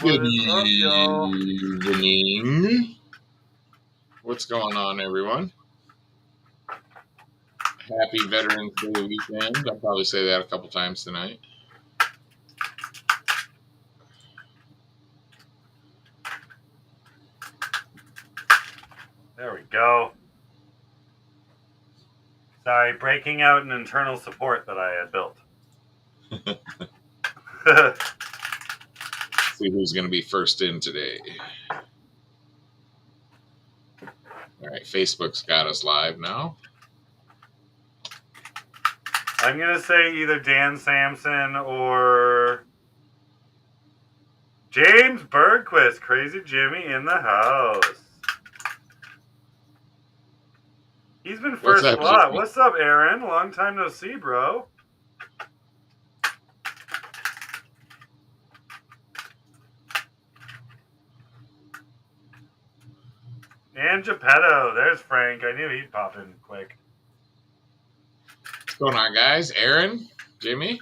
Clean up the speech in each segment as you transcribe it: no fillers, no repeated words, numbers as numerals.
What Good is up, y'all? evening. What's going on, everyone? Happy Veterans Day weekend. I'll probably say that a couple times tonight. There we go. Sorry, breaking out an internal support that I had built. See who's going to be first in today. All right, Facebook's got us live now. I'm going to say either Dan Sampson or James Bergquist. Crazy Jimmy in the house. He's been What's first up, slot. Jimmy? What's up, Aaron? Long time no see, bro. And Geppetto. There's Frank. I knew he'd pop in quick. What's going on, guys? Aaron, Jimmy,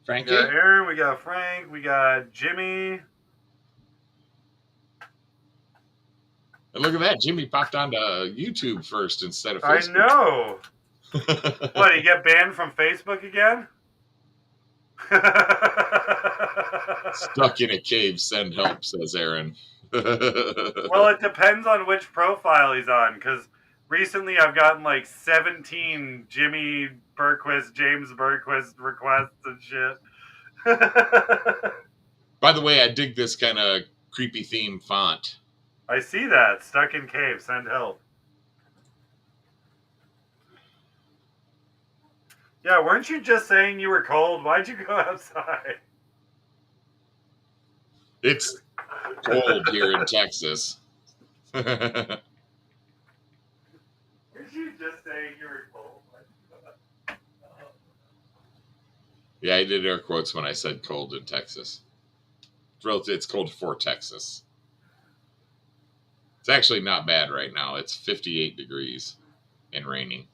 Frankie. We got Aaron. We got Frank. We got Jimmy. And look at that. Jimmy popped onto YouTube first instead of I Facebook. know. What, he get banned from Facebook again? Stuck in a cave, send help, says Aaron. Well, it depends on which profile he's on, because recently I've gotten like 17 Jimmy Bergquist, James Bergquist requests and shit. By the way, I dig this kind of creepy theme font. I see that. Stuck in cave, send help. Yeah, weren't you just saying you were cold? Why'd you go outside? It's cold here in Texas. Weren't you just saying you were cold? Yeah, I did air quotes when I said cold in Texas. It's cold for Texas. It's actually not bad right now. It's 58 degrees and raining.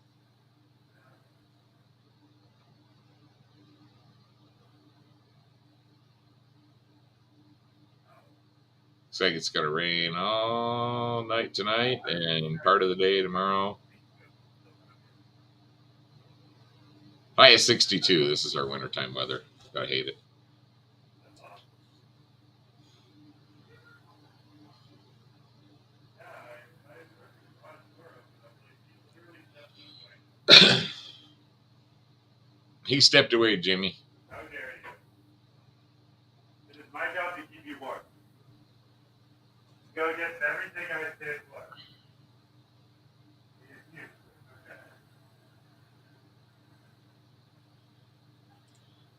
Looks like it's going to rain all night tonight and part of the day tomorrow. High is 62. This is our wintertime weather. I hate it. He stepped away, Jimmy. How dare you? It is my job to keep you warm. Go against everything I stand for.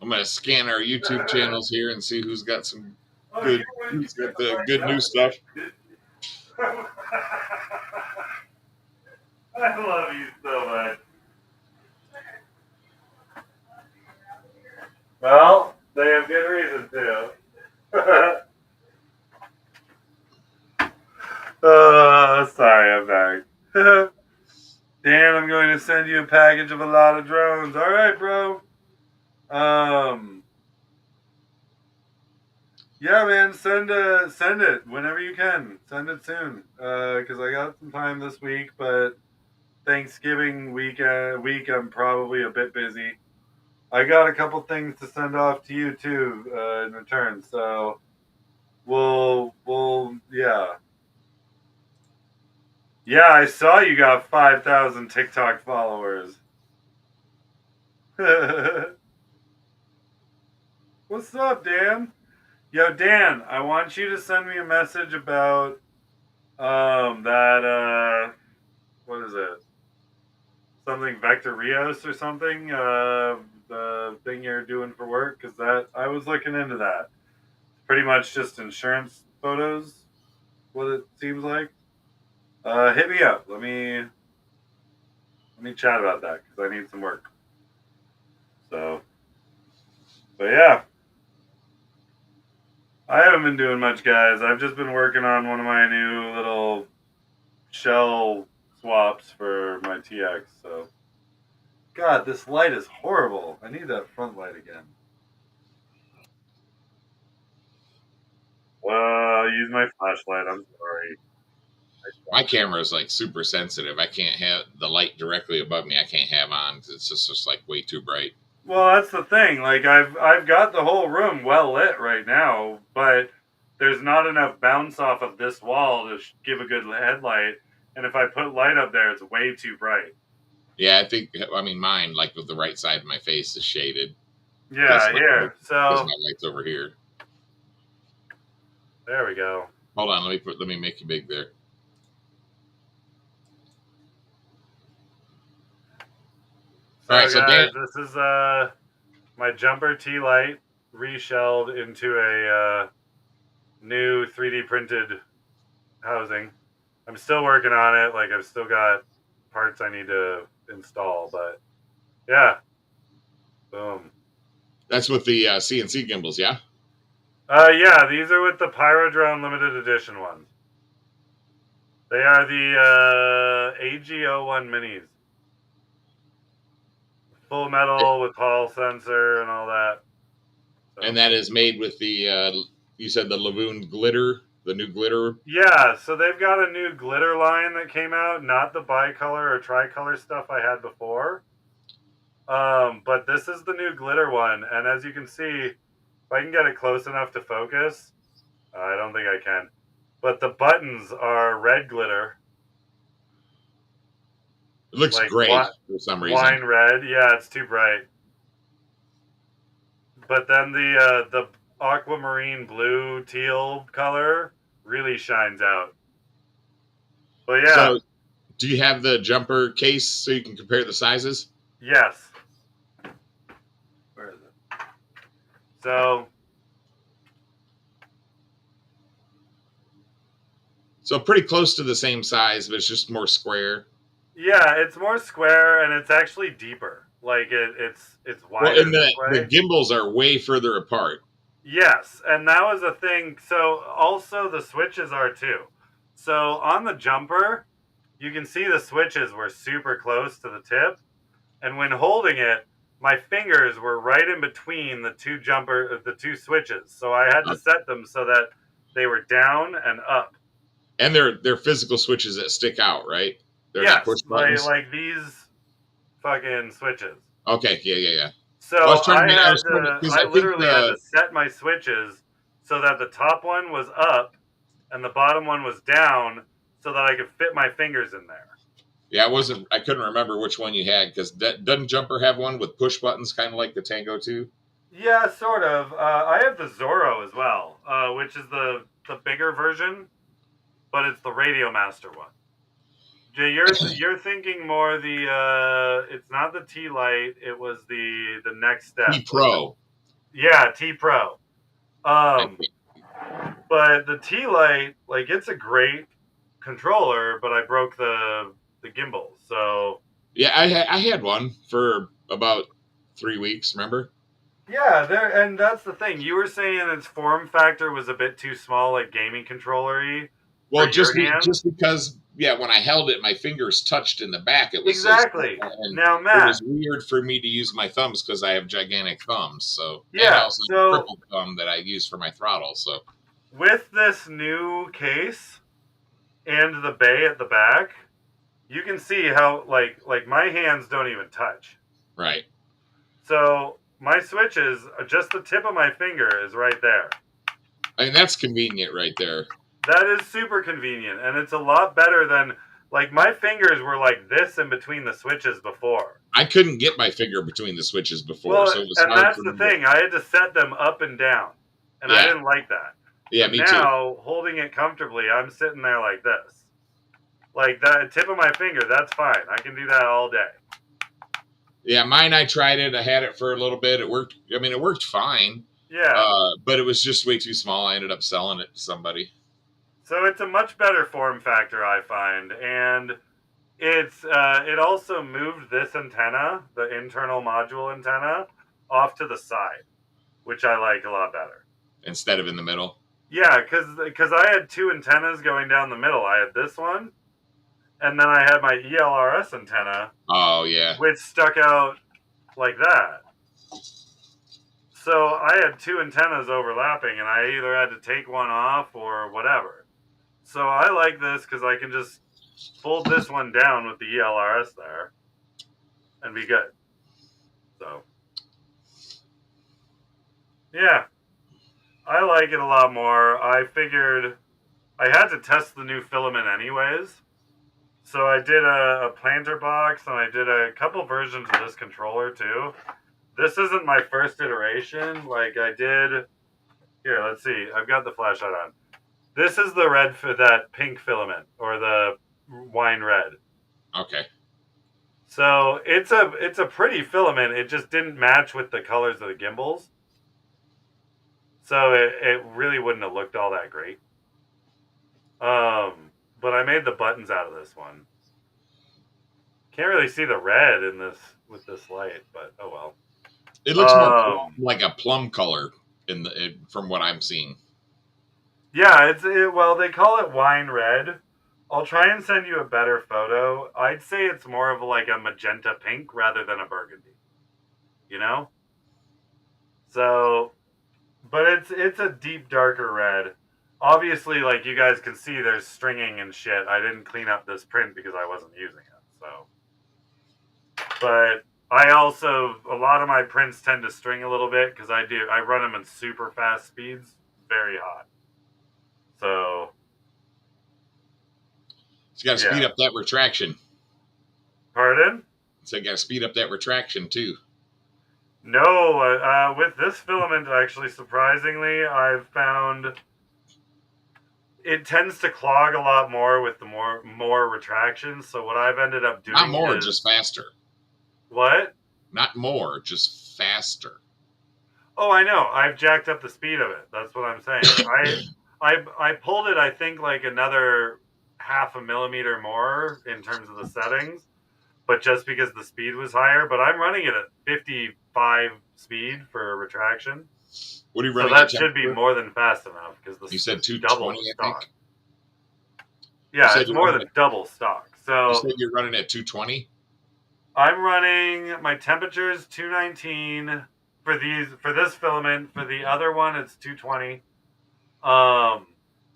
I'm going to scan our YouTube channels here and see who's got some good, who's got the good new stuff. I love you so much. Well, they have good reason to. Sorry, I'm back. Dan, I'm going to send you a package of a lot of drones. All right, bro. Yeah, man, send it whenever you can. Send it soon, because I got some time this week, but Thanksgiving week I'm probably a bit busy. I got a couple things to send off to you too in return, so we'll yeah. Yeah, I saw you got 5,000 TikTok followers. What's up, Dan? Yo, Dan, I want you to send me a message about that what is it? Something Vector Rios or something? The thing you're doing for work, because that I was looking into that. Pretty much just insurance photos, what it seems like. Hit me up. Let me chat about that because I need some work. So, but yeah, I haven't been doing much, guys. I've just been working on one of my new little shell swaps for my TX. So, God, this light is horrible. I need that front light again. use my flashlight. I'm sorry. My camera is like super sensitive. I can't have the light directly above me. I can't have on because it's just like way too bright. Well, that's the thing. Like I've got the whole room well lit right now, but there's not enough bounce off of this wall to give a good headlight. And if I put light up there, it's way too bright. Yeah, I mean, mine, like with the right side of my face is shaded Yeah, here. because So my light's over here. there we go. Hold on, let me make you big there. So All right, so Dan, guys, this is my jumper T light reshelled into a new 3D printed housing. I'm still working on it. Like I've still got parts I need to install, but yeah. Boom. that's with the CNC gimbals, yeah? Yeah, these are with the Pyrodrone limited edition ones. They are the AG01 minis. Full metal with Hall sensor and all that. So. And that is made with the, you said the Lavoon glitter, the new glitter? Yeah, so they've got a new glitter line that came out, not the bicolor or tricolor stuff I had before. But this is the new glitter one, and as you can see, if I can get it close enough to focus, I don't think I can. But the buttons are red glitter. It looks Like gray for some reason. Wine red. Yeah, it's too bright. But then the aquamarine blue teal color really shines out. But yeah. So, do you have the jumper case so you can compare the sizes? Yes. Where is it? So pretty close to the same size, but it's just more square. Yeah, it's more square and it's actually deeper. Like it's wider. Well, and the gimbals are way further apart. Yes, and that was a thing. So also the switches are too. So on the jumper, you can see the switches were super close to the tip, and when holding it, my fingers were right in between the two switches. So I had to set them so that they were down and up. And they're physical switches that stick out, right? They're yes, not push buttons. Like these fucking switches. Okay, yeah. So I literally had to set my switches so that the top one was up and the bottom one was down, so that I could fit my fingers in there. Yeah, I couldn't remember which one you had, because doesn't Jumper have one with push buttons, kind of like the Tango 2? Yeah, sort of. I have the Zorro as well, which is the bigger version, but it's the Radio Master one. Jay, you're thinking more the it's not the T Lite, it was the next step. T Pro. Yeah, T Pro. But the T Lite, like, it's a great controller, but I broke the gimbal. So yeah, I had one for about 3 weeks. Remember? Yeah, and that's the thing. You were saying its form factor was a bit too small, like gaming controller-y. Well, just because, when I held it, my fingers touched in the back. It was exactly. So now, Matt, it was weird for me to use my thumbs because I have gigantic thumbs. So yeah, and also a crippled thumb that I use for my throttle. So with this new case and the bay at the back, you can see how like my hands don't even touch. Right. So my switches, just the tip of my finger is right there. I mean, that's convenient right there. That is super convenient, and it's a lot better than, like, my fingers were like this in between the switches before. I couldn't get my finger between the switches before, well, so it was and hard that's the thing. I had to set them up and down, and I didn't like that. Yeah, but me now, too. holding it comfortably, I'm sitting there like this. Like, that tip of my finger, that's fine. I can do that all day. Yeah, mine, I tried it. I had it for a little bit. It worked. I mean, it worked fine. Yeah. But it was just way too small. I ended up selling it to somebody. So it's a much better form factor, I find. And it also moved this antenna, the internal module antenna, off to the side, which I like a lot better. Instead of in the middle? Yeah, because I had two antennas going down the middle. I had this one, and then I had my ELRS antenna. Oh, yeah. Which stuck out like that. So I had two antennas overlapping, and I either had to take one off or whatever. So I like this because I can just fold this one down with the ELRS there and be good. So yeah, I like it a lot more. I figured I had to test the new filament anyways. So I did a planter box, and I did a couple versions of this controller too. This isn't my first iteration. Like I did here. Let's see. I've got the flashlight on. This is the red for that pink filament, or the wine red. Okay. So it's a pretty filament. It just didn't match with the colors of the gimbals. So it really wouldn't have looked all that great. But I made the buttons out of this one. Can't really see the red in this with this light, but oh well. It looks more like a plum color from what I'm seeing. Yeah, well, they call it wine red. I'll try and send you a better photo. I'd say it's more of like a magenta pink rather than a burgundy. You know? So, but it's a deep darker red. Obviously, like you guys can see, there's stringing and shit. I didn't clean up this print because I wasn't using it. So, but I also, a lot of my prints tend to string a little bit because I run them in super fast speeds, very hot. So you got to speed up that retraction. Pardon? So you got to speed up that retraction too. No, with this filament, actually, surprisingly, I've found it tends to clog a lot more with the more retractions. So what I've ended up doing Not more, just faster. What? Not more, just faster. Oh, I know. I've jacked up the speed of it. That's what I'm saying. I pulled it, I think, like another half a millimeter more in terms of the settings, but just because the speed was higher. But I'm running it at 55 speed for retraction. What are you running? So that should be more than fast enough because you said 220, double I stock. think. Yeah, it's more than double stock. So you said you're running at 220. I'm running, my temperature is 219 for this filament. For the other one, it's 220. I'm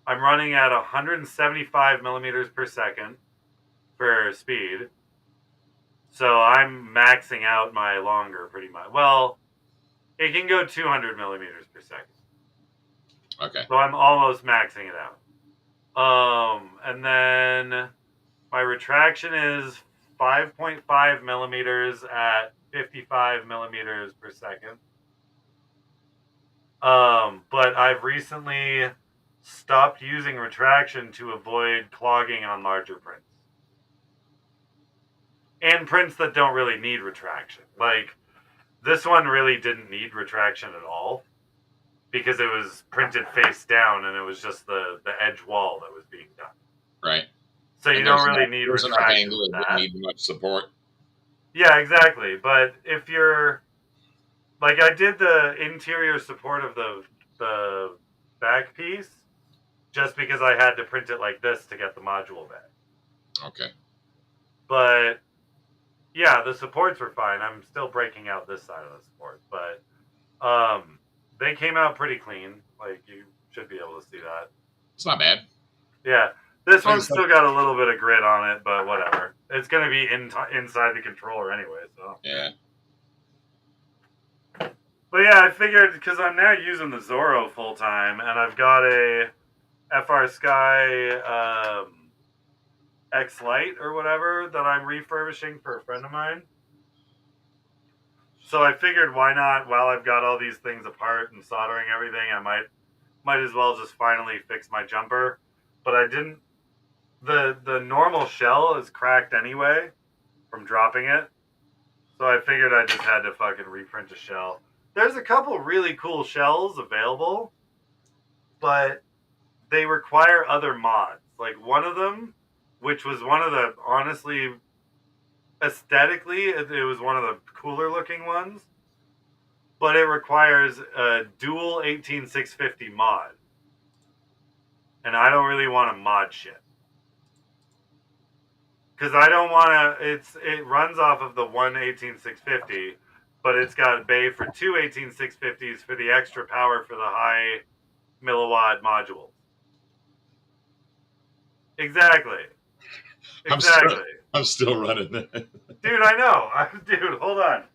running at 175 millimeters per second for speed. So I'm maxing out my longer pretty much. Well, it can go 200 millimeters per second. Okay. So I'm almost maxing it out. And then my retraction is 5.5 millimeters at 55 millimeters per second. But I've recently stopped using retraction to avoid clogging on larger prints. And prints that don't really need retraction. Like, this one really didn't need retraction at all because it was printed face down and it was just the edge wall that was being done. Right. So you don't really need retraction with that. Didn't need much support. Yeah, exactly. But if you're like, I did the interior support of the back piece just because I had to print it like this to get the module back. Okay. But yeah, the supports were fine. I'm still breaking out this side of the support, but they came out pretty clean. Like, you should be able to see that. It's not bad. Yeah. This one's still got a little bit of grit on it, but whatever. It's going to be inside the controller anyway, so. Yeah. But yeah, I figured, because I'm now using the Zorro full time, and I've got a FR Sky X Lite or whatever that I'm refurbishing for a friend of mine. So I figured, why not, while I've got all these things apart and soldering everything, I might as well just finally fix my jumper. But I didn't. The normal shell is cracked anyway from dropping it. So I figured I just had to fucking reprint a shell. There's a couple really cool shells available, but they require other mods. Like one of them, which was one of the, honestly, aesthetically, it was one of the cooler looking ones, but it requires a dual 18650 mod. And I don't really want to mod shit. Because I don't want to, it runs off of the one 18650, but it's got a bay for two 18650s for the extra power for the high milliwatt modules. Exactly. I'm still running that. Dude, I know. Dude, hold on.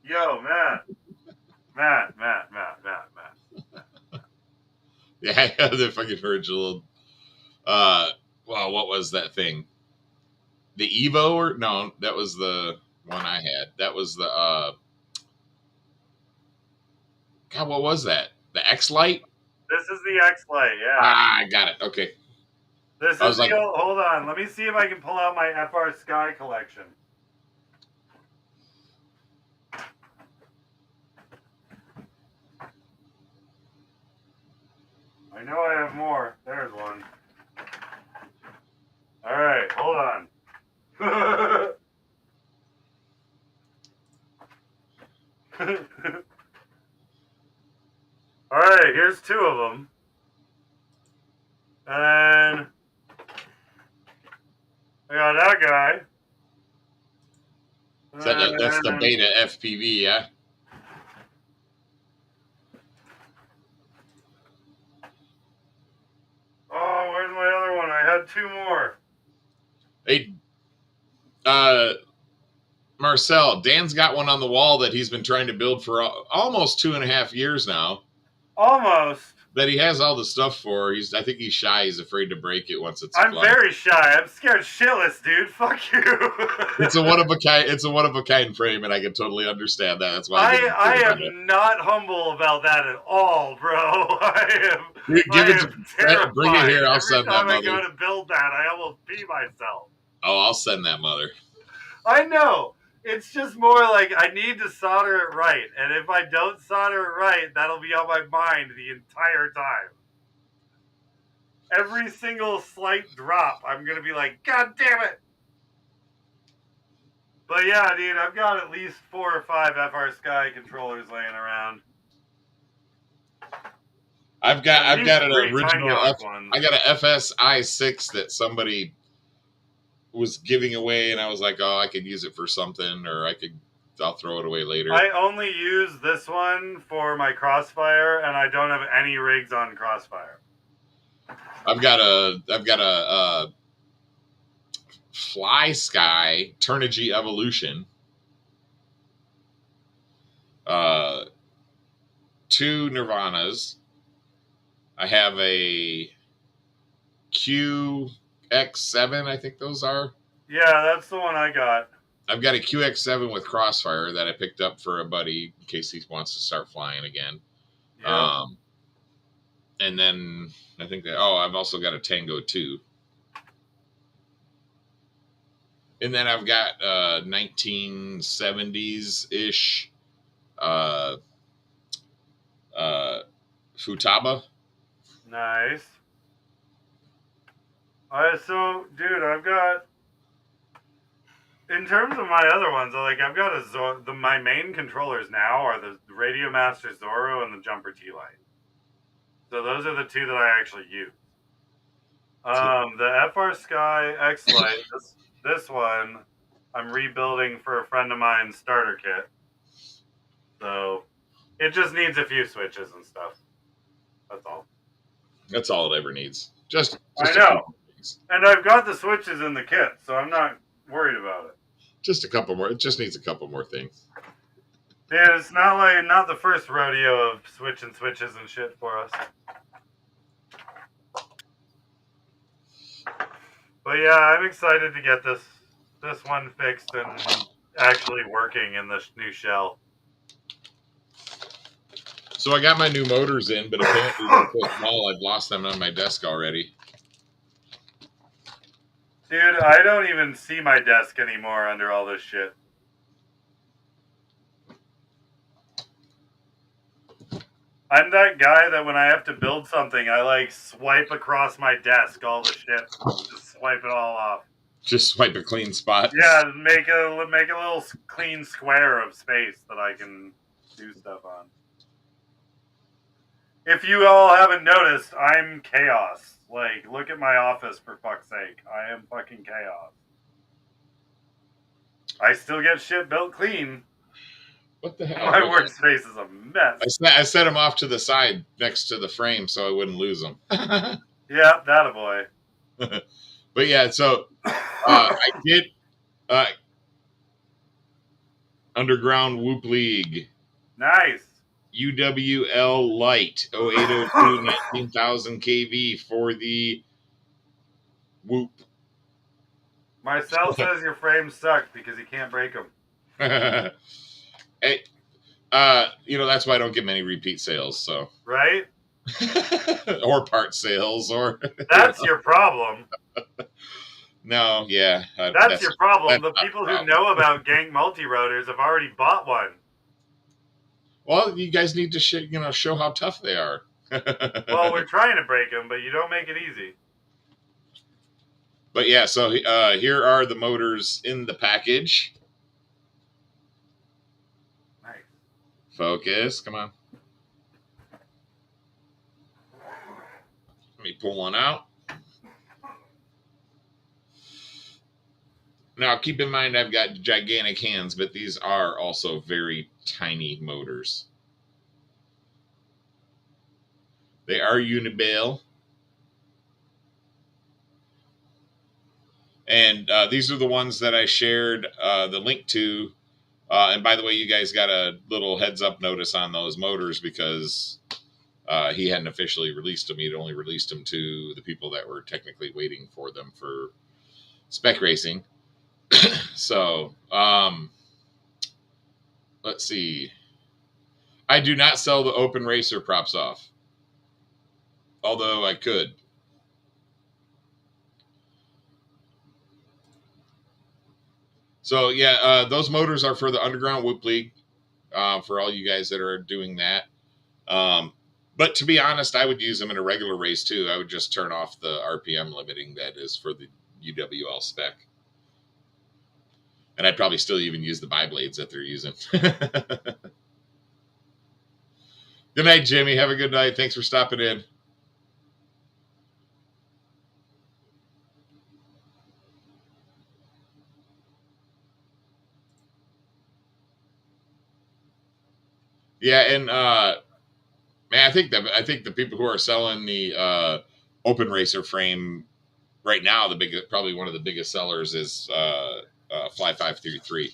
Yo, Matt. Yeah, I had the fucking original. Well, what was that thing? The Evo or no? That was the one I had. That was the God. What was that? The X Lite. This is the X-Lite, yeah. Ah, I got it. Okay. This I is was like, hold on. Let me see if I can pull out my FR Sky collection. I know I have more. There's one. All right, hold on. All right, here's two of them. And I got that guy. that's the beta FPV, yeah. Oh, where's my other one? I had two more. Hey, Marcel, Dan's got one on the wall that he's been trying to build for almost 2.5 years now. Almost. That he has all the stuff for. I think he's shy. He's afraid to break it once it's. I'm very shy. I'm scared shitless, dude. Fuck you. It's a one of a kind. It's a one of a kind frame, and I can totally understand that. That's why I am not humble about that at all, bro. I am terrified. Bring it here. I'll Every send time that I mother. go to build that, I almost pee myself. Oh, I'll send that mother. I know. It's just more like I need to solder it right, and if I don't solder it right, that'll be on my mind the entire time. Every single slight drop, I'm gonna be like, God damn it! But yeah, dude, I've got at least 4 or 5 FR Sky controllers laying around. I've got an original. Ones. I got an FSI-6 that somebody was giving away, and I was like, oh, I could use it for something, or I'll throw it away later. I only use this one for my Crossfire, and I don't have any rigs on Crossfire. I've got a Fly Sky Turnigy Evolution. 2 Nirvanas. I have a QX7, I think those are. Yeah, that's the one I got. I've got a QX7 with Crossfire that I picked up for a buddy in case he wants to start flying again. Yeah. And then I think I've also got a Tango 2. And then I've got 1970s-ish Futaba. Nice. So, dude, I've got, in terms of my other ones, I've got my main controllers now are the Radio Master Zorro and the Jumper T-Lite. So those are the two that I actually use. The FR Sky X-Lite, this one, I'm rebuilding for a friend of mine's starter kit. So it just needs a few switches and stuff. That's all. That's all it ever needs. Just I know. And I've got the switches in the kit, so I'm not worried about it. Just a couple more. It just needs a couple more things. Yeah, it's not the first rodeo of switching switches and shit for us. But yeah, I'm excited to get this one fixed and actually working in this new shell. So I got my new motors in, but apparently they're so small, I've lost them on my desk already. Dude, I don't even see my desk anymore under all this shit. I'm that guy that when I have to build something, I swipe across my desk all the shit. Just swipe it all off. Just swipe a clean spot. Yeah, make a little clean square of space that I can do stuff on. If you all haven't noticed, I'm chaos. Look at my office, for fuck's sake. I am fucking chaos. I still get shit built clean. What the hell? My workspace is a mess. I set them off to the side next to the frame so I wouldn't lose them. Yeah, that a boy. But yeah, so I did Underground Whoop League. Nice. UWL Light 0802 19,000 kV for the Whoop. Marcel says your frames suck because you can't break them. Hey, that's why I don't get many repeat sales. So Right? or part sales, or That's your problem. No, yeah, That's your problem. That's The not people the who know about Gang multi-rotors have already bought one. Well, you guys need to show how tough they are. Well, we're trying to break them, but you don't make it easy. But yeah, so here are the motors in the package. Nice. Focus, come on. Let me pull one out. Now, keep in mind I've got gigantic hands, but these are also very tiny motors. They are Unibale. And these are the ones that I shared the link to. And by the way, you guys got a little heads up notice on those motors because he hadn't officially released them. He'd only released them to the people that were technically waiting for them for spec racing. So, let's see. I do not sell the open racer props off, although I could. So yeah, those motors are for the Underground Whoop League, for all you guys that are doing that. But to be honest, I would use them in a regular race too. I would just turn off the RPM limiting that is for the UWL spec. And I'd probably still even use the bi-blades that they're using. Good night, Jimmy. Have a good night. Thanks for stopping in. Yeah, and man, I think the people who are selling the open racer frame right now, probably one of the biggest sellers is Fly 533.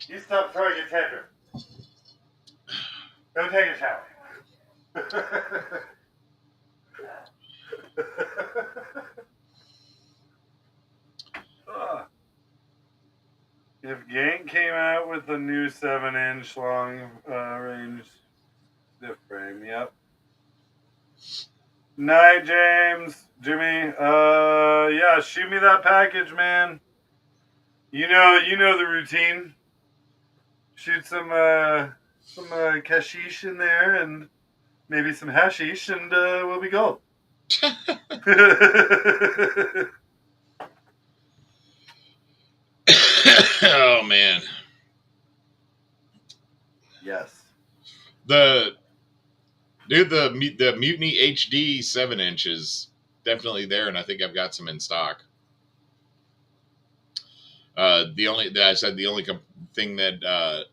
You stop throwing your tantrum. Go take a shower. If Gang came out with a new 7-inch long range diff frame, yep. Night, James, Jimmy. Yeah, shoot me that package, man. You know the routine. Shoot some kashish in there and maybe some hashish, and we'll be gold. Oh man. Yes. The Mutiny HD 7-inch is definitely there, and I think I've got some in stock. The only thing that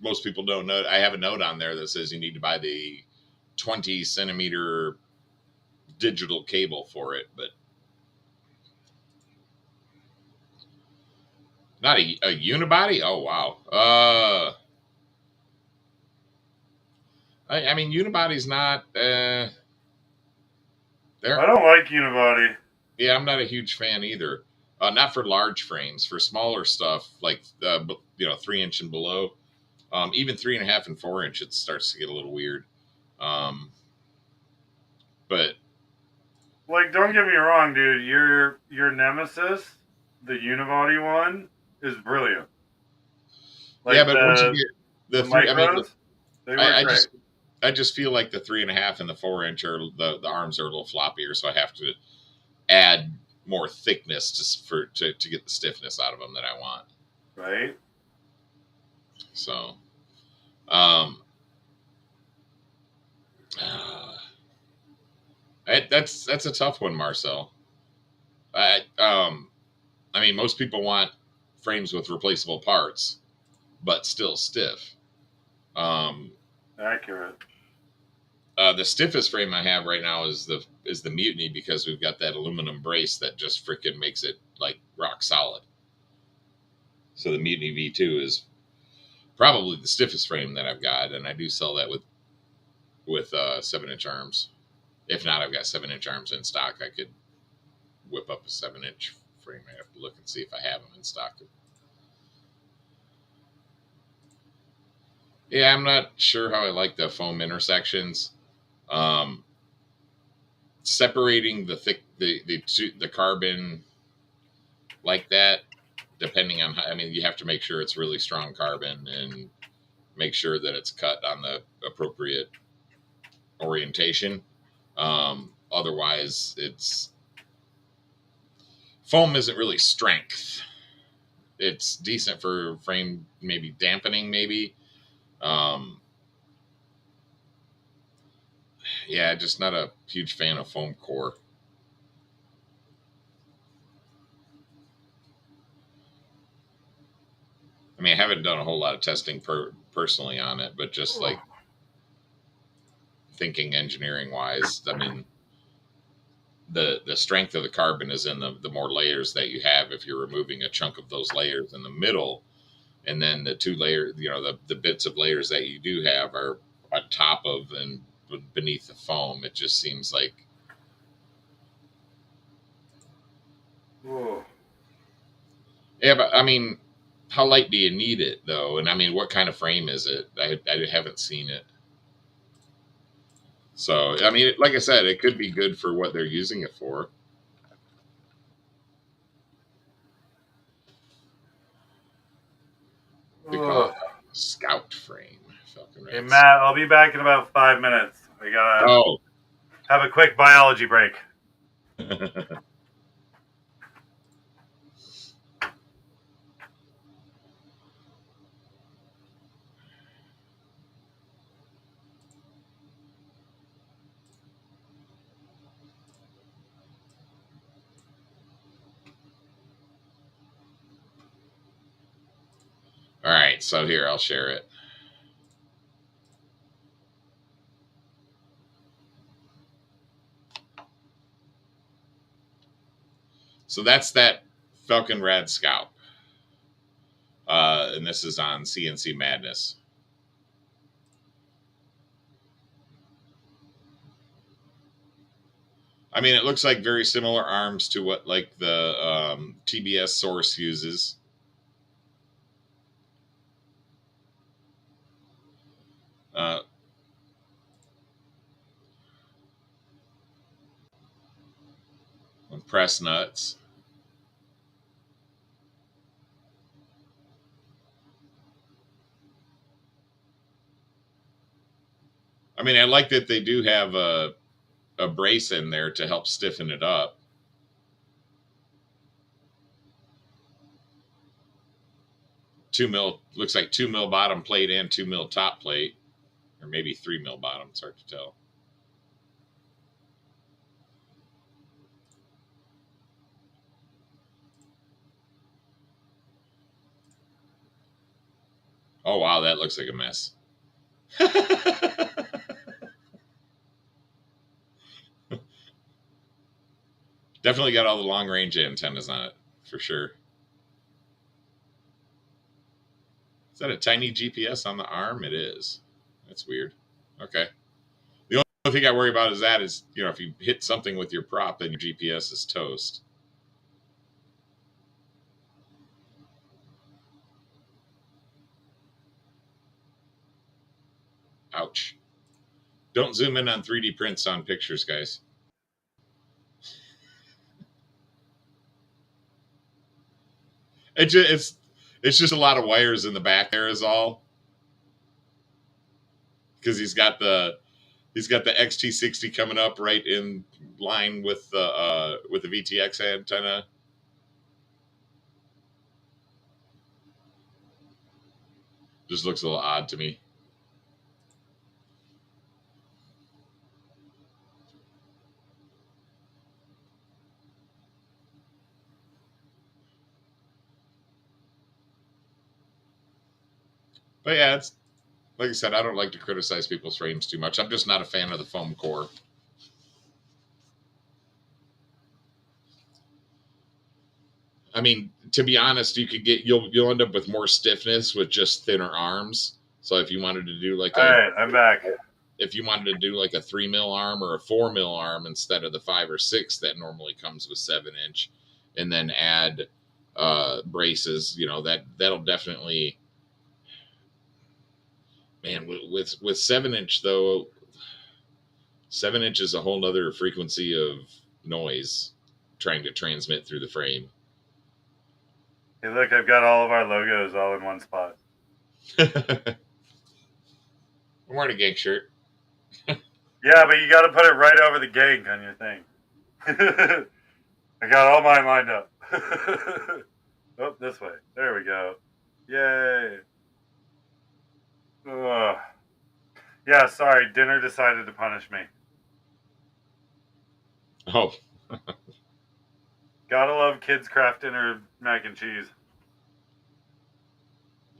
most people don't know, I have a note on there that says you need to buy the 20 centimeter digital cable for it, but not a unibody. Oh wow. I mean, unibody's not. There. I don't like unibody. Yeah, I'm not a huge fan either. Not for large frames. For smaller stuff like 3-inch and below, even 3.5 and 4-inch, it starts to get a little weird. But like, don't get me wrong, dude. Your Nemesis, the unibody one, is brilliant. Like yeah, but once you get the three, micros, they work great. I just feel like the 3.5 and the 4-inch are the arms are a little floppier, so I have to add more thickness to get the stiffness out of them that I want. Right. So, that's a tough one, Marcel. I mean, most people want frames with replaceable parts, but still stiff. Accurate. The stiffest frame I have right now is the Mutiny, because we've got that aluminum brace that just freaking makes it like rock solid. So the Mutiny V2 is probably the stiffest frame that I've got, and I do sell that with 7-inch arms. If not, I've got 7-inch arms in stock. I could whip up a 7-inch frame. I have to look and see if I have them in stock. Yeah, I'm not sure how I like the foam intersections. Um, Separating the carbon like that, depending on how, I mean, you have to make sure it's really strong carbon and make sure that it's cut on the appropriate orientation. Otherwise, it's foam isn't really strength. It's decent for frame, maybe dampening, maybe. Um, yeah, just not a huge fan of foam core. I mean, I haven't done a whole lot of testing personally on it, but just like thinking engineering wise, I mean, the strength of the carbon is in the more layers that you have. If you're removing a chunk of those layers in the middle, and then the two layers, the bits of layers that you do have are on top of and beneath the foam, it just seems like. Whoa. Yeah, but I mean, how light do you need it though? And I mean, what kind of frame is it? I haven't seen it. So I mean, like I said, it could be good for what they're using it for. They call it Whoa. a scout frame. Falcon Hey, Reds. Matt, I'll be back in about 5 minutes. We gotta Oh. have a quick biology break. All right, so here I'll share it. So that's that Falcon Rad Scout. And this is on CNC Madness. I mean, it looks like very similar arms to what like the TBS Source uses. Uh, press nuts. I mean, I like that they do have a brace in there to help stiffen it up. 2 mil, looks like 2 mil bottom plate and 2 mil top plate, or maybe 3 mil bottom. It's hard to tell. Oh wow, that looks like a mess. Definitely got all the long range antennas on it for sure. Is that a tiny GPS on the arm? It is. That's weird. Okay. The only thing I worry about is if you hit something with your prop, then your GPS is toast. Ouch. Don't zoom in on 3D prints on pictures, guys. It's just a lot of wires in the back there is all. Because he's got the XT60 coming up right in line with the VTX antenna. Just looks a little odd to me. But yeah, it's like I said, I don't like to criticize people's frames too much. I'm just not a fan of the foam core. I mean, to be honest, you'll end up with more stiffness with just thinner arms. So if you wanted to do like All right, I'm back. if you wanted to do like a 3 mil arm or a 4 mil arm instead of the 5 or 6 that normally comes with 7 inch, and then add braces, that'll definitely, man, with 7 inch though, 7 inch is a whole nother frequency of noise trying to transmit through the frame. Hey, look, I've got all of our logos all in one spot. I'm wearing a gang shirt. Yeah, but you got to put it right over the gang on your thing. I got all mine lined up. Oh, this way. There we go. Yay. Ugh. Yeah, sorry. Dinner decided to punish me. Oh, Gotta love kids' craft dinner mac and cheese.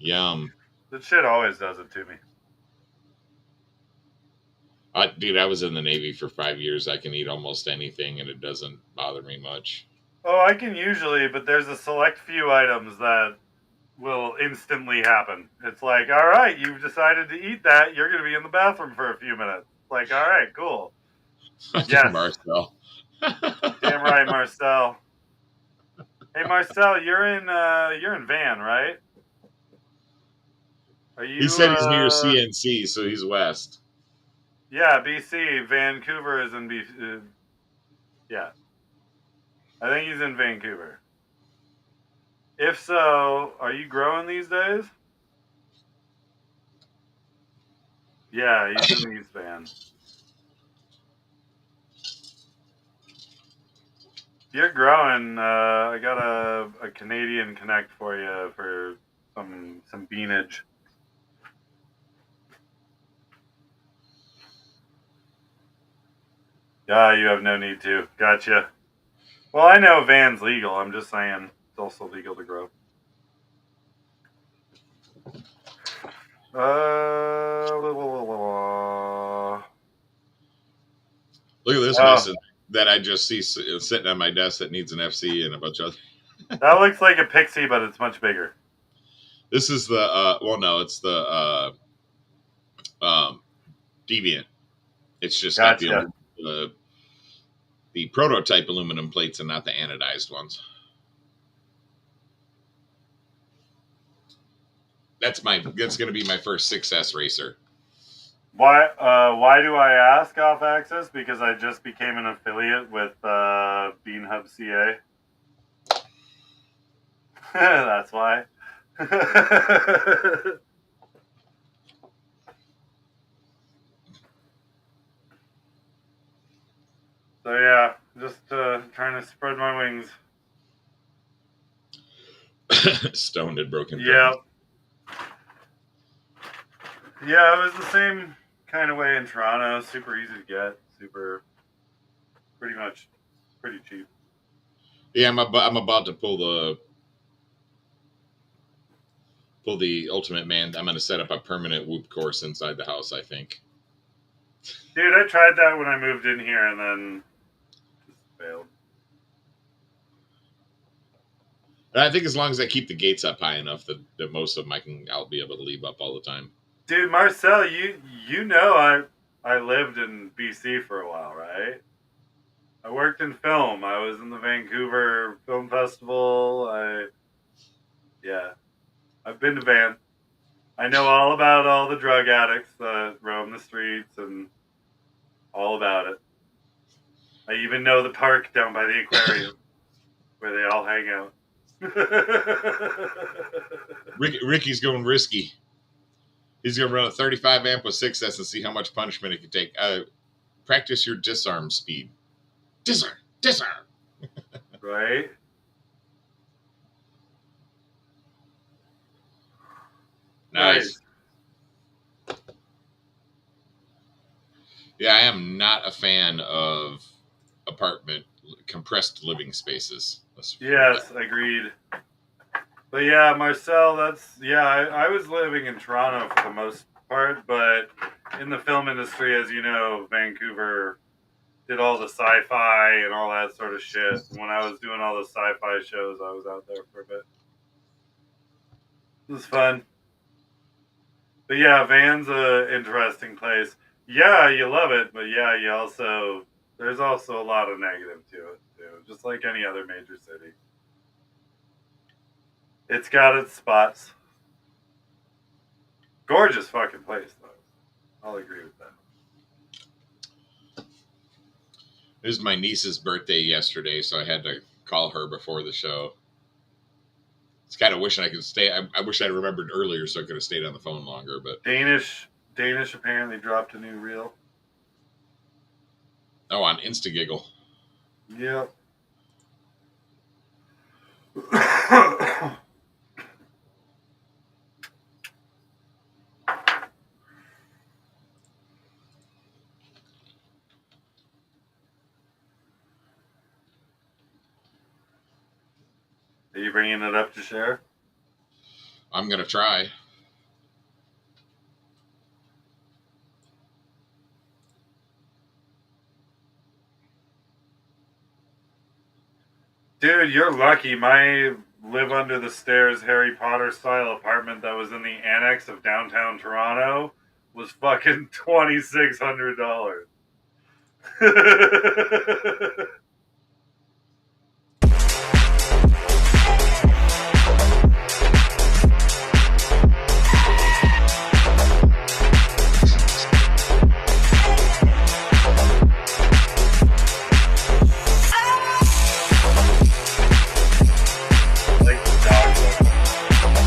yum. That shit always does it to me. Dude, I was in the Navy for 5 years. I can eat almost anything and it doesn't bother me much. Oh, I can usually, but there's a select few items that will instantly happen. It's like, all right, you've decided to eat that. You're going to be in the bathroom for a few minutes. Like, all right, cool. Yes. Marcel. Damn right, Marcel. Hey, Marcel, you're in Van, right? Are you? He said he's near CNC, so he's west. Yeah, BC. Vancouver is in BC. Yeah, I think he's in Vancouver. If so, are you growing these days? Yeah, he's in East Van. If you're growing, I got a Canadian Connect for you for some beanage. Yeah, you have no need to. Gotcha. Well, I know Van's legal. I'm just saying it's also legal to grow. Look at this mess that I just see sitting on my desk that needs an FC and a bunch of. That looks like a Pixie, but it's much bigger. This is the no, it's the Deviant. It's just Gotcha. got the prototype aluminum plates and not the anodized ones. That's going to be my first 6S racer. Why do I ask off access? Because I just became an affiliate with Bean Hub CA. That's why. So yeah, just trying to spread my wings. Stoned and broken. Yeah. Yeah, it was the same kind of way in Toronto. Super easy to get. Pretty cheap. Yeah, I'm about to pull the Ultimate Man. I'm going to set up a permanent whoop course inside the house, I think. Dude, I tried that when I moved in here and then just failed. I think as long as I keep the gates up high enough that most of them I'll be able to leave up all the time. Dude, Marcel, you know I lived in BC for a while, right? I worked in film. I was in the Vancouver Film Festival. I've been to Van. I know all about all the drug addicts that roam the streets and all about it. I even know the park down by the aquarium where they all hang out. Ricky's going risky. He's going to run a 35 amp with 6S and see how much punishment it can take. Practice your disarm speed. Disarm. Right? Nice. Yeah, I am not a fan of compressed living spaces. Yes, agreed. But yeah, Marcel, I was living in Toronto for the most part, but in the film industry, as you know, Vancouver did all the sci-fi and all that sort of shit. When I was doing all the sci-fi shows, I was out there for a bit. It was fun. But yeah, Van's a interesting place. Yeah, you love it, but yeah, there's also a lot of negative to it too, just like any other major city. It's got its spots. Gorgeous fucking place though. I'll agree with that. It was my niece's birthday yesterday, so I had to call her before the show. It's kind of wishing I could stay. I wish I remembered earlier so I could have stayed on the phone longer. But Danish apparently dropped a new reel. oh, on Instagiggle. Yep. Are you bringing it up to share? I'm gonna try. Dude, you're lucky. My live under the stairs Harry Potter style apartment that was in the annex of downtown Toronto was fucking $2,600. Like the dog.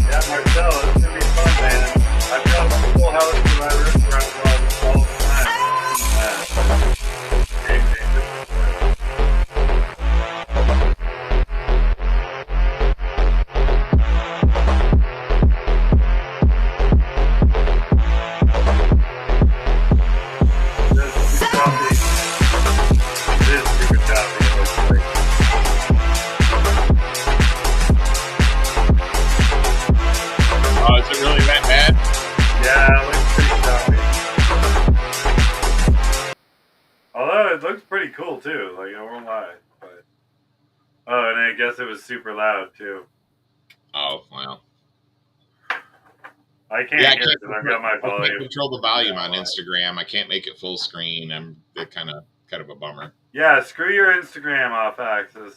Yeah, Marcel, it's gonna be fun, man. I've got a full house in my restaurant all the time. Game day. This is choppy. It is super choppy. It looks like. Oh, is it really that bad? Yeah, it looks pretty choppy. Although it looks pretty cool too, like I won't lie. But oh, and I guess it was super loud too. Oh, well. I can't Yeah, hear it because I've got my I can't volume. control the volume Yeah, on well. Instagram. I can't make it full screen. I'm it kind of a bummer. Yeah, screw your Instagram off axis.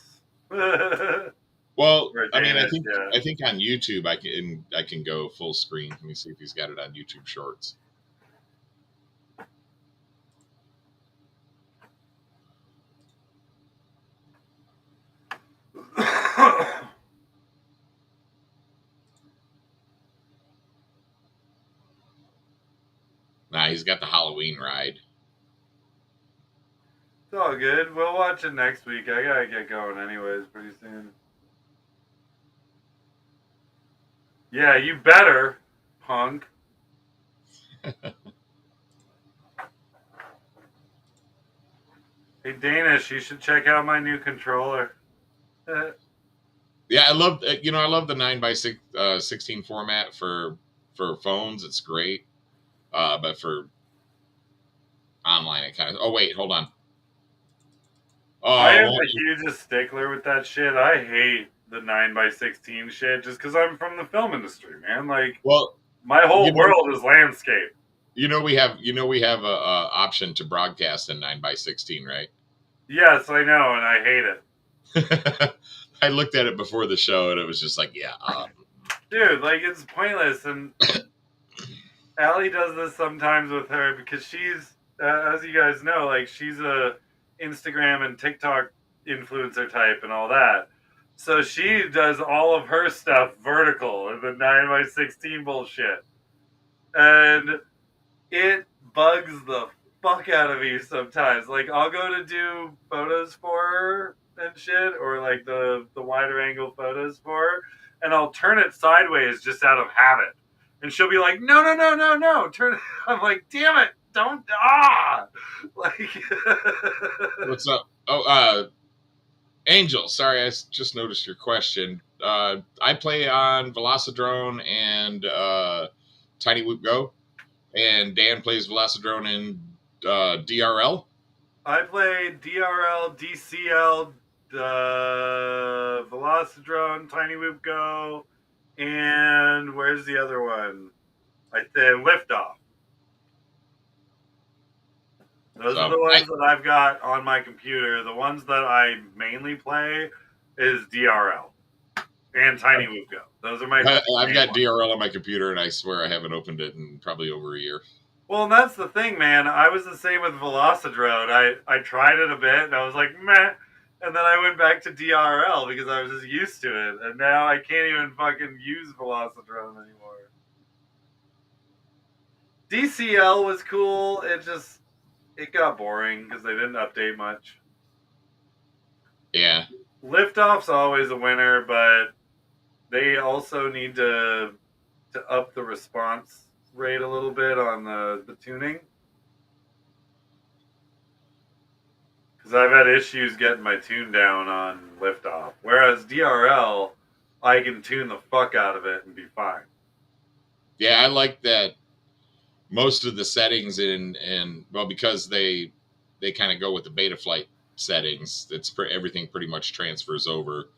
Well, Or I mean, Danish, yeah. I think on YouTube I can go full screen. Let me see if he's got it on YouTube Shorts. Nah, he's got the Halloween ride. It's all good. We'll watch it next week. I gotta get going anyways pretty soon. Yeah, you better, punk. Hey, Danish, you should check out my new controller. Yeah, I love I love the 9x16 format for phones. It's great, but for online it kind of. Oh wait, hold on. I am Oh, the hugest stickler with that shit. I hate the 9x16 shit just because I'm from the film industry, man. Like, well, my whole you know, world is landscape. we have a option to broadcast in 9x16, right? Yes, I know, and I hate it. I looked at it before the show and it was just like, yeah. Dude, like, it's pointless. And Allie does this sometimes with her because she's, as you guys know, like, she's a Instagram and TikTok influencer type and all that. So she does all of her stuff vertical and the 9x16 bullshit. And it bugs the fuck out of me sometimes. Like, I'll go to do photos for her and shit, or like the wider angle photos for her, and I'll turn it sideways just out of habit. And she'll be like, no, no, no, no, no, turn it. I'm like, damn it, don't, like. What's up? Oh, Angel, sorry, just noticed your question. I play on Velocidrone and Tiny Whoop Go, and Dan plays Velocidrone and DRL. I play DRL, DCL, Velocidrone, Tiny Whoop Go, and where's the other one? I think Liftoff. Those are So the ones that I've got on my computer. The ones that I mainly play is DRL and Tiny Whoop Go. Those are my I've main got ones. DRL on my computer, and I swear I haven't opened it in probably over a year. Well, and that's the thing, man. I was the same with Velocidrone. I tried it a bit, and I was like, meh. And then I went back to DRL because I was just used to it. And now I can't even fucking use Velocidrone anymore. DCL was cool. It got boring because they didn't update much. Yeah. Liftoff's always a winner, but they also need to up the response rate a little bit on the tuning. Because I've had issues getting my tune down on Liftoff. Whereas DRL, I can tune the fuck out of it and be fine. Yeah, I like that most of the settings in well, because they kind of go with the beta flight settings. Everything pretty much transfers over,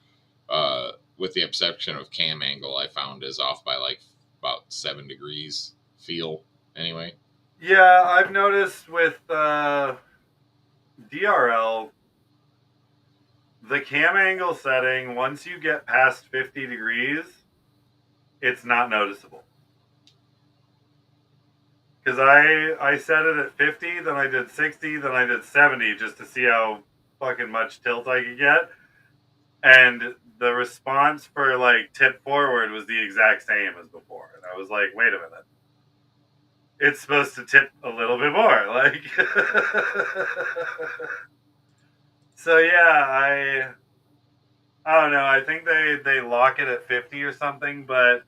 with the exception of cam angle. I found is off by like about 7 degrees. Feel anyway. Yeah, I've noticed with DRL, the cam angle setting, once you get past 50 degrees, it's not noticeable. Because I set it at 50, then I did 60, then I did 70 just to see how fucking much tilt I could get. And the response for like tip forward was the exact same as before. And I was like, wait a minute. It's supposed to tip a little bit more. Like so yeah, I don't know. I think they lock it at 50 or something, but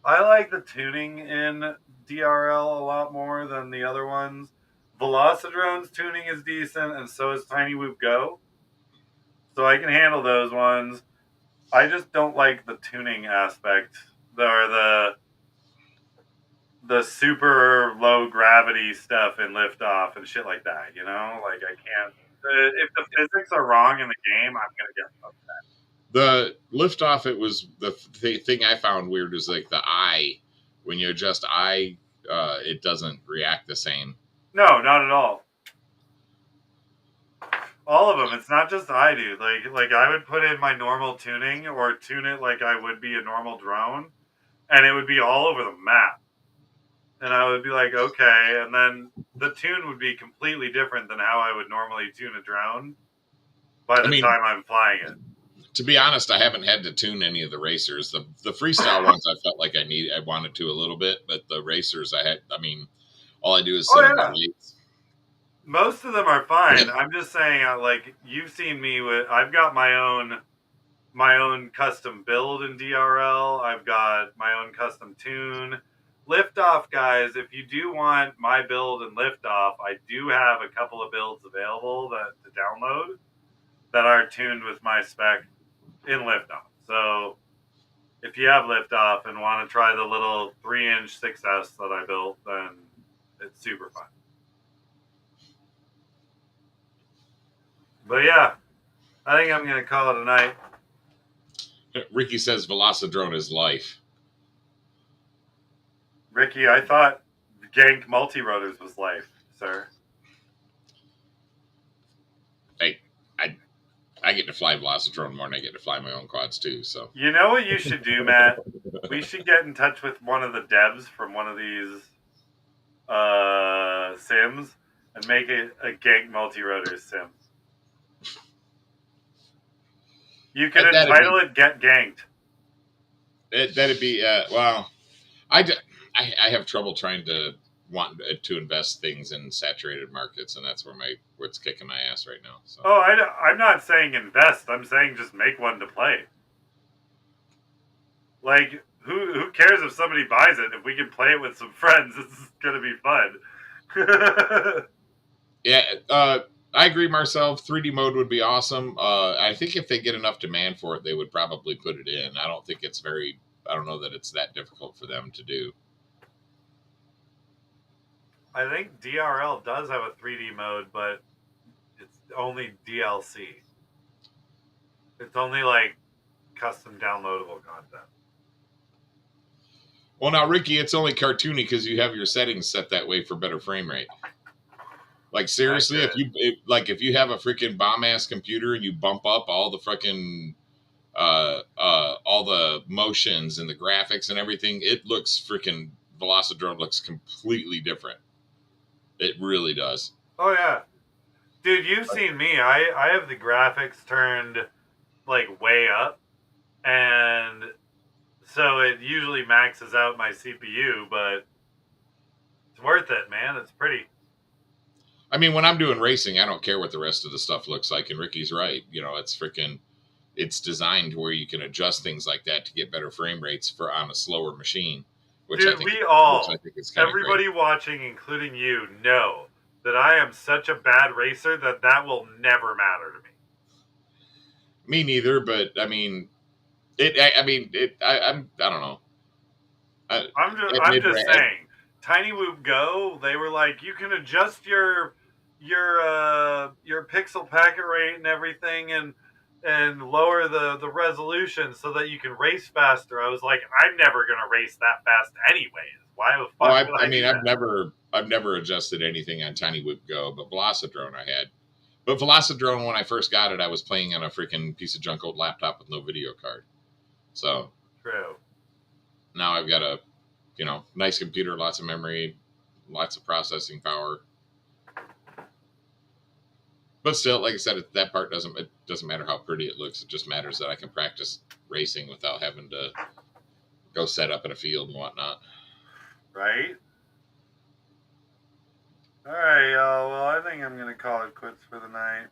I like the tuning in DRL a lot more than the other ones. Velocidrone's tuning is decent, and so is Tiny Whoop Go. So I can handle those ones. I just don't like the tuning aspect, or the super low gravity stuff in liftoff and shit like that. You know, like I can't. If the physics are wrong in the game, I'm gonna get upset. The liftoff, it was the thing I found weird was like the eye. When you adjust eye, it doesn't react the same. No, not at all. All of them. It's not just I do. Like I would put in my normal tuning or tune it like I would be a normal drone, and it would be all over the map. And I would be like, okay, and then the tune would be completely different than how I would normally tune a drone by I the mean, time I'm flying it. to be honest, I haven't had to tune any of the racers. The freestyle ones, I felt like I wanted to a little bit, but the racers, I had. I mean, all I do is Oh sit on my yeah, weights. most of them are fine. I'm just saying, like you've seen me with. I've got my own custom build in DRL. I've got my own custom tune. Liftoff, guys, if you do want my build and Liftoff, I do have a couple of builds available to download that are tuned with my spec in Liftoff. So if you have Liftoff and want to try the little 3-inch 6S that I built, then it's super fun. But yeah, I think I'm going to call it a night. Ricky says Velocidrone is life. Ricky, I thought Gank Multi-Rotors was life, sir. Hey, I get to fly Velocidrone more than I get to fly my own quads too. So You know what you should do, Matt? We should get in touch with one of the devs from one of these sims and make it a Gank Multi-Rotors sim. You could entitle it "Get Ganked." that'd be well. I, I have trouble trying to want to invest things in saturated markets, and that's where it's kicking my ass right now. So. Oh, I'm not saying invest. I'm saying just make one to play. Like, who cares if somebody buys it? If we can play it with some friends, it's gonna be fun. Yeah, I agree, Marcel. 3D mode would be awesome. I think if they get enough demand for it, they would probably put it in. I don't think it's very. I don't know that it's that difficult for them to do. I think DRL does have a 3D mode, but it's only DLC. It's only like custom downloadable content. Well, now, Ricky, it's only cartoony because you have your settings set that way for better frame rate. Like seriously, if you have a freaking bomb ass computer and you bump up all the freaking all the motions and the graphics and everything, it looks freaking Velocidrone looks completely different. It really does. Oh yeah, dude, you've seen me. I have the graphics turned like way up, and so it usually maxes out my CPU, but it's worth it, man. It's pretty. I mean, when I'm doing racing, I don't care what the rest of the stuff looks like. And Ricky's right. It's designed where you can adjust things like that to get better frame rates for on a slower machine, which Dude, I think is kind of great. everybody watching, including you, know that I am such a bad racer that will never matter to me. Me neither, but I mean, I don't know. I'm just saying, Tiny Whoop Go, they were like, you can adjust your pixel packet rate and everything, and lower the resolution so that you can race faster. I was like, I'm never gonna race that fast anyways. Why the fuck would I mean, I've never adjusted anything on Tiny Whoop Go, but Velocidrone I had. But Velocidrone, when I first got it, I was playing on a freaking piece of junk old laptop with no video card. So True. now I've got a, nice computer, lots of memory, lots of processing power. But still, like I said, that part doesn't matter how pretty it looks. It just matters that I can practice racing without having to go set up in a field and whatnot. Right? All right, y'all. Well, I think I'm going to call it quits for the night.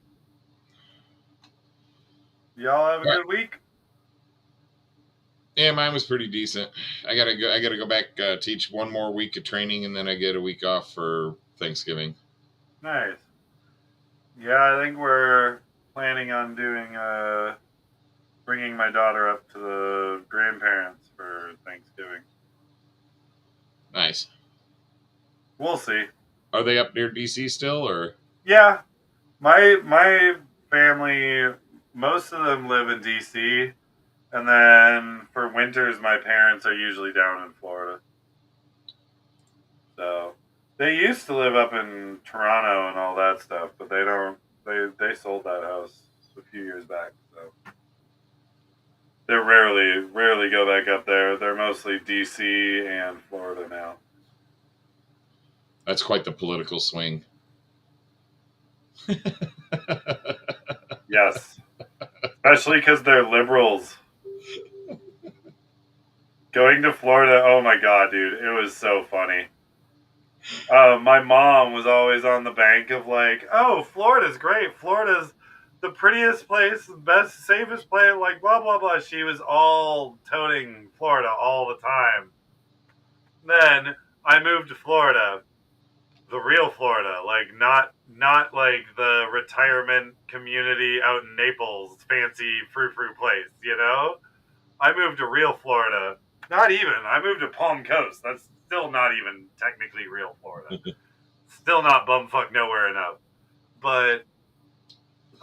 Y'all have a good week. Yeah, mine was pretty decent. I gotta go back teach one more week of training, and then I get a week off for Thanksgiving. Nice. Yeah, I think we're planning on doing bringing my daughter up to the grandparents for Thanksgiving. Nice. We'll see. Are they up near DC still, or? Yeah, my family, most of them live in DC, and then for winters, my parents are usually down in Florida. So they used to live up in Toronto and all that stuff, but they don't. They sold that house a few years back, so they rarely go back up there. They're mostly DC and Florida now. That's quite the political swing. Yes, especially because they're liberals. Going to Florida, oh my god, dude, it was so funny. My mom was always on the bank of like, oh, Florida's great. Florida's the prettiest place, the best, safest place, like blah blah blah. She was all toting Florida all the time. Then I moved to Florida, the real Florida, like not like the retirement community out in Naples, fancy frou place, you know? I moved to real Florida. Not even. I moved to Palm Coast. That's still not even technically real Florida. Still not bumfuck nowhere enough. But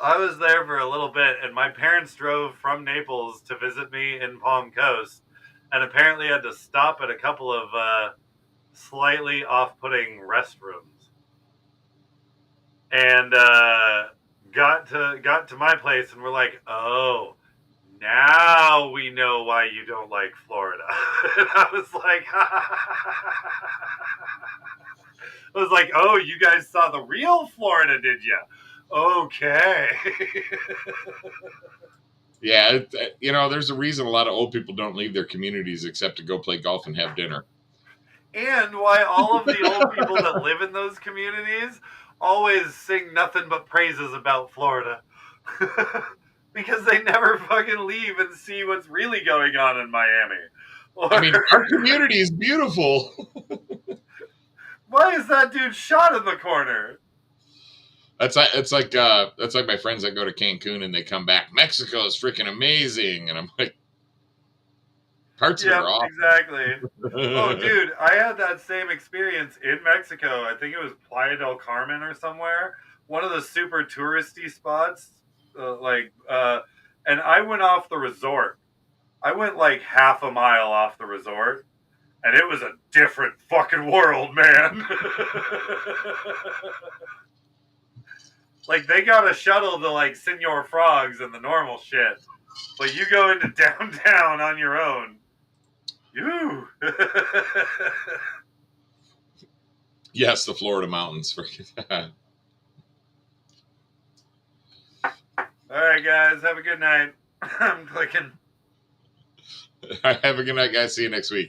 I was there for a little bit, and my parents drove from Naples to visit me in Palm Coast, and apparently had to stop at a couple of slightly off-putting restrooms. And got to my place, and we're like, oh, now we know why you don't like Florida. And I was like, oh, you guys saw the real Florida, did you? Okay. Yeah, there's a reason a lot of old people don't leave their communities except to go play golf and have dinner. And why all of the old people that live in those communities always sing nothing but praises about Florida. Because they never fucking leave and see what's really going on in Miami. I mean, our community is beautiful. Why is that dude shot in the corner? That's like my friends that go to Cancun and they come back. Mexico is freaking amazing, and I'm like, parts of it Yep, are exactly. Oh, awful. dude, I had that same experience in Mexico. I think it was Playa del Carmen or somewhere. One of the super touristy spots. And I went off the resort. I went like half a mile off the resort, and it was a different fucking world, man. Like, they got a shuttle to like Senor Frogs and the normal shit, but you go into downtown on your own. You. Yes, the Florida mountains. All right, guys, have a good night. I'm clicking. Have a good night, guys. See you next week.